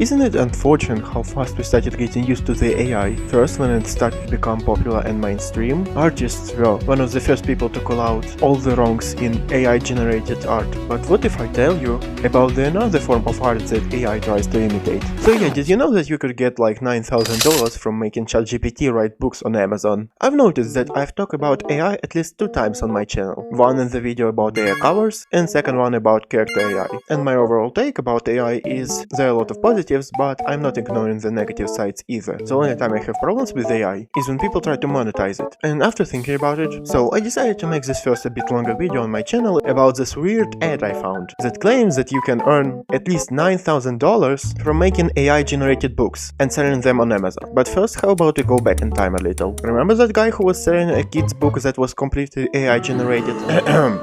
Isn't it unfortunate how fast we started getting used to the AI? First, when it started to become popular and mainstream, artists were one of the first people to call out all the wrongs in AI-generated art. But what if I tell you about another form of art that AI tries to imitate? So yeah, did you know that you could get like $9,000 from making ChatGPT write books on Amazon? I've noticed that I've talked about AI at least 2 times on my channel. One in the video about AI covers, and second one about character AI. And my overall take about AI is there are a lot of positives, but I'm not ignoring the negative sides either. The only time I have problems with AI is when people try to monetize it. And after thinking about it, so I decided to make this first a bit longer video on my channel about this weird ad I found that claims that you can earn at least $9,000 from making AI generated books and selling them on Amazon. But first, how about we go back in time a little? Remember that guy who was selling a kid's book that was completely AI generated?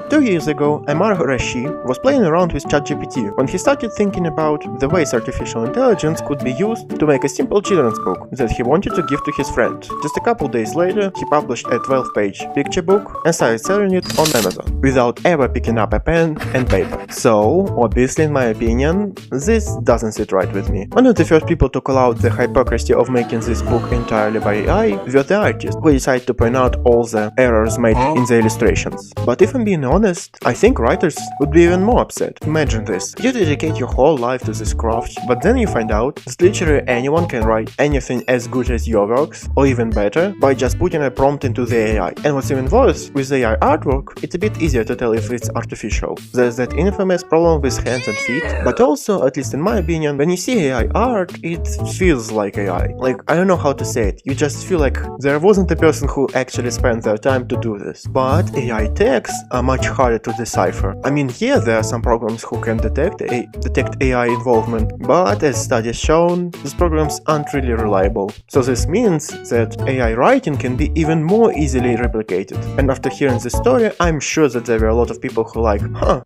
2 years ago, Amar Rashi was playing around with ChatGPT when he started thinking about the ways artificial intelligence could be used to make a simple children's book that he wanted to give to his friend. Just a couple days later, he published a 12-page picture book and started selling it on Amazon without ever picking up a pen and paper. So, obviously in my opinion, this doesn't sit right with me. One of the first people to call out the hypocrisy of making this book entirely by AI were the artists, who decided to point out all the errors made in the illustrations. But if I'm being honest, I think writers would be even more upset. Imagine this. You dedicate your whole life to this craft, but then you find out that literally anyone can write anything as good as your works, or even better, by just putting a prompt into the AI. And what's even worse, with AI artwork, it's a bit easier to tell if it's artificial. There's that infamous problem with hands and feet, but also, at least in my opinion, when you see AI art, it feels like AI. Like, I don't know how to say it, you just feel like there wasn't a person who actually spent their time to do this. But AI texts are much harder to decipher. I mean, yeah, there are some programs who can detect AI involvement, but as studies shown, these programs aren't really reliable. So this means that AI writing can be even more easily replicated. And after hearing this story, I'm sure that there were a lot of people who like,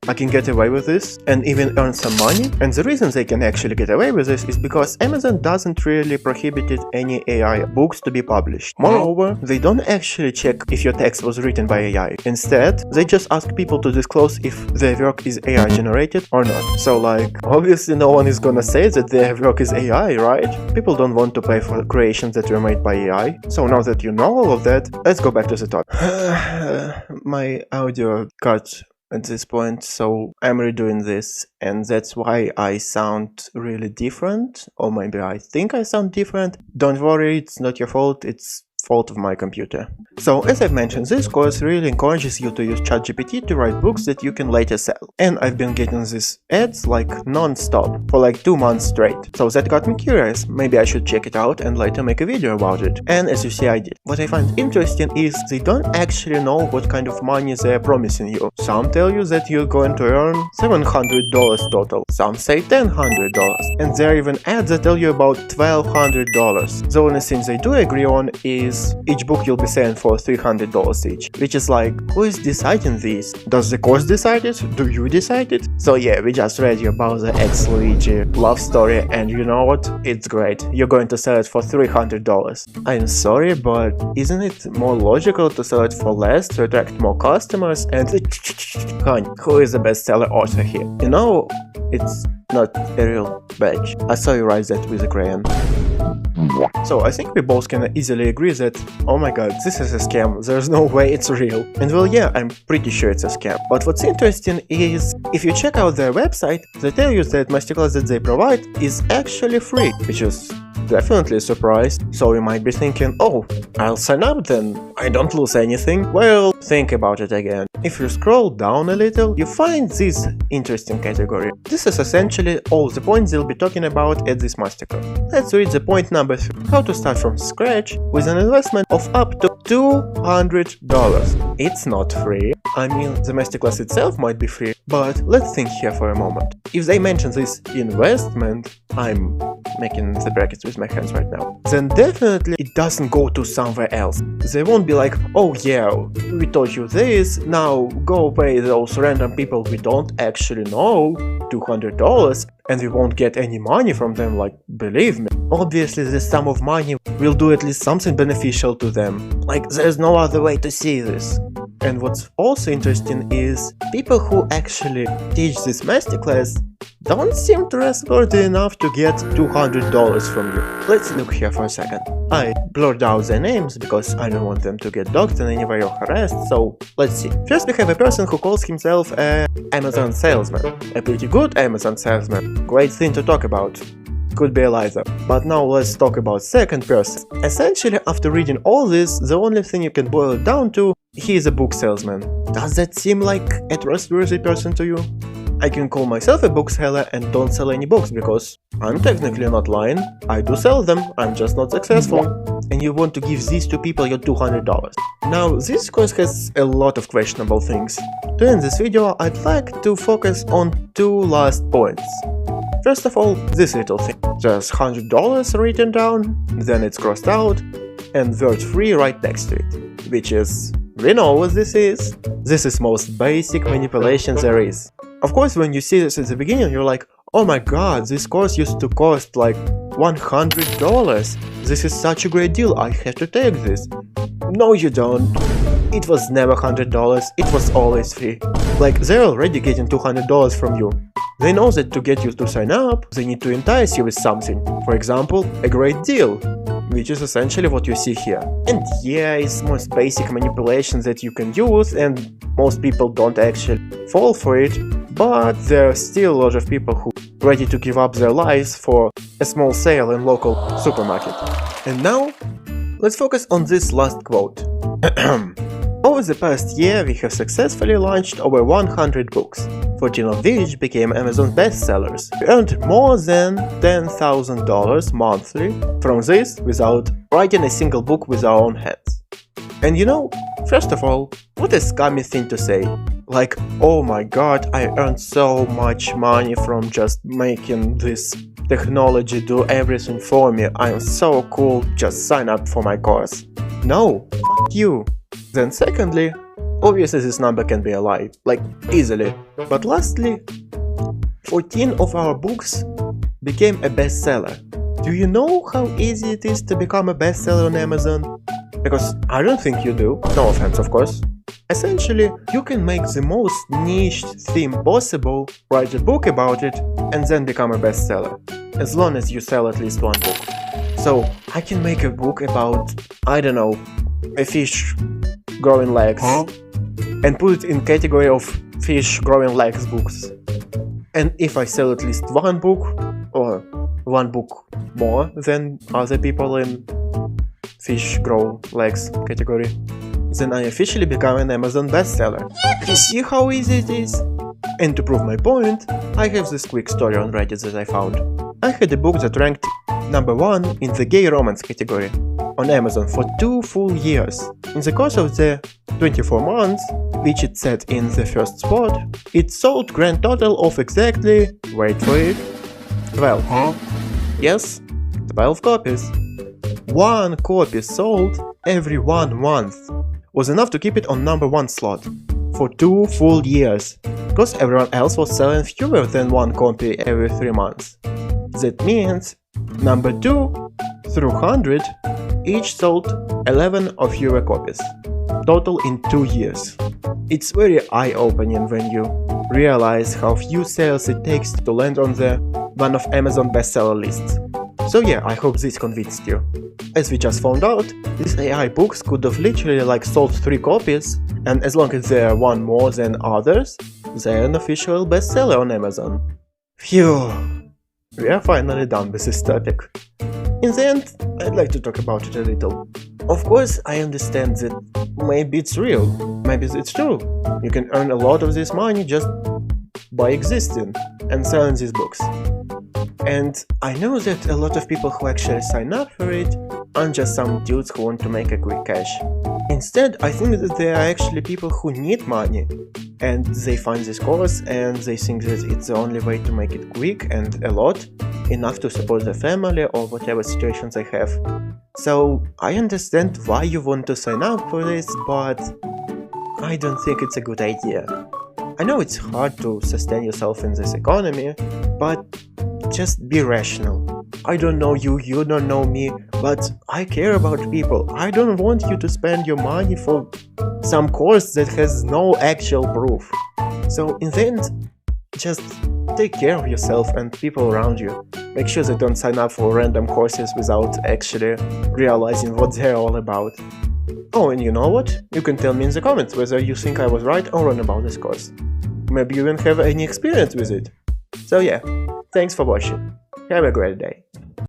I can get away with this and even earn some money. And the reason they can actually get away with this is because Amazon doesn't really prohibit any AI books to be published. Moreover, they don't actually check if your text was written by AI. Instead, they just ask people to disclose if their work is AI generated or not. So like, obviously no one is gonna say that their work is AI, right? People don't want to pay for creations that were made by AI. So now that you know all of that, let's go back to the topic. My audio cut at this point, so I'm redoing this, and that's why I sound really different, or maybe I think I sound different. Don't worry, it's not your fault, it's fault of my computer. So, as I've mentioned, this course really encourages you to use ChatGPT to write books that you can later sell. And I've been getting these ads like non-stop for like 2 months straight. So that got me curious, maybe I should check it out and later make a video about it. And as you see, I did. What I find interesting is they don't actually know what kind of money they're promising you. Some tell you that you're going to earn $700 total, some say $1,000, and there are even ads that tell you about $1,200. The only thing they do agree on is each book you'll be selling for $300 each, which is like, who is deciding this? Does the course decide it? Do you decide it? So yeah, we just read you about the ex-Luigi love story, and you know what? It's great. You're going to sell it for $300. I'm sorry, but isn't it more logical to sell it for less to attract more customers? And honey, who is the bestseller author here? You know, it's not a real badge. I saw you write that with a crayon. So I think we both can easily agree that, oh my god, this is a scam, there's no way it's real. And well, yeah, I'm pretty sure it's a scam. But what's interesting is, if you check out their website, they tell you that masterclass that they provide is actually free, which is definitely a surprise. So you might be thinking, oh, I'll sign up then, I don't lose anything. Well, think about it again. If you scroll down a little, you find this interesting category. This is essentially all the points they'll be talking about at this masterclass. Let's read the point number 3. How to start from scratch with an investment of up to $200. It's not free. I mean, the masterclass itself might be free, but let's think here for a moment. If they mention this investment, I'm making the brackets with my hands right now, then definitely it doesn't go to somewhere else. They won't be like, oh yeah, we taught you this, now go pay those random people we don't actually know $200 and we won't get any money from them, like, believe me. Obviously this sum of money will do at least something beneficial to them. Like, there's no other way to see this. And what's also interesting is people who actually teach this masterclass don't seem trustworthy enough to get $200 from you. Let's look here for a second. I blurred out their names because I don't want them to get doxxed in any way or harassed, so let's see. First we have a person who calls himself an Amazon salesman. A pretty good Amazon salesman. Great thing to talk about. Could be a lie though. But now let's talk about second person. Essentially, after reading all this, the only thing you can boil it down to, he is a book salesman. Does that seem like a trustworthy person to you? I can call myself a bookseller and don't sell any books because I'm technically not lying. I do sell them, I'm just not successful. And you want to give these two people your $200. Now, this course has a lot of questionable things. To end this video, I'd like to focus on two last points. First of all, this little thing. There's $100 written down, then it's crossed out, and word free right next to it. Which is, we know what this is. This is most basic manipulation there is. Of course, when you see this at the beginning, you're like, oh my god, this course used to cost like $100. This is such a great deal, I have to take this. No, you don't. It was never $100, it was always free. Like, they're already getting $200 from you. They know that to get you to sign up, they need to entice you with something. For example, a great deal, which is essentially what you see here. And yeah, it's most basic manipulation that you can use, and most people don't actually fall for it, but there are still a lot of people who are ready to give up their lives for a small sale in local supermarket. And now, let's focus on this last quote. Over the past year, we have successfully launched over 100 books, 14 of which became Amazon bestsellers. We earned more than $10,000 monthly from this without writing a single book with our own hands. And you know, first of all, what a scummy thing to say. Like, oh my god, I earned so much money from just making this technology do everything for me. I am so cool, just sign up for my course. No, f*** you. Then secondly, obviously this number can be a lie, like easily. But lastly, 14 of our books became a bestseller. Do you know how easy it is to become a bestseller on Amazon? Because I don't think you do, no offense of course. Essentially, you can make the most niched theme possible, write a book about it, and then become a bestseller, as long as you sell at least one book. So, I can make a book about, I don't know, a fish growing legs, and put it in category of fish growing legs books. And if I sell at least one book, or one book more than other people in fish grow legs category, then I officially become an Amazon bestseller. You see how easy it is? And to prove my point, I have this quick story on Reddit that I found. I had a book that ranked number 1 in the gay romance category on Amazon for 2 full years. In the course of the 24 months, which it set in the first spot, it sold grand total of exactly, wait for it, 12. Yes, 12 copies. 1 copy sold every 1 month was enough to keep it on number 1 slot for 2 full years, because everyone else was selling fewer than 1 copy every 3 months. That means number 2 through 100 each sold 11 or fewer copies, total in 2 years. It's very eye-opening when you realize how few sales it takes to land on the one of Amazon bestseller lists. So yeah, I hope this convinced you. As we just found out, these AI books could have literally like sold 3 copies, and as long as they're one more than others, they're an official bestseller on Amazon. Phew! We are finally done with this topic. In the end, I'd like to talk about it a little. Of course, I understand that maybe it's real, maybe it's true. You can earn a lot of this money just by existing and selling these books. And I know that a lot of people who actually sign up for it aren't just some dudes who want to make a quick cash. Instead, I think that there are actually people who need money, and they find this course and they think that it's the only way to make it quick and a lot, enough to support their family or whatever situations they have. So I understand why you want to sign up for this, but I don't think it's a good idea. I know it's hard to sustain yourself in this economy, but just be rational. I don't know you, you don't know me, but I care about people. I don't want you to spend your money for some course that has no actual proof. So in the end, just take care of yourself and people around you. Make sure they don't sign up for random courses without actually realizing what they're all about. Oh, and you know what? You can tell me in the comments whether you think I was right or wrong about this course. Maybe you even have any experience with it. So yeah, thanks for watching. Have a great day.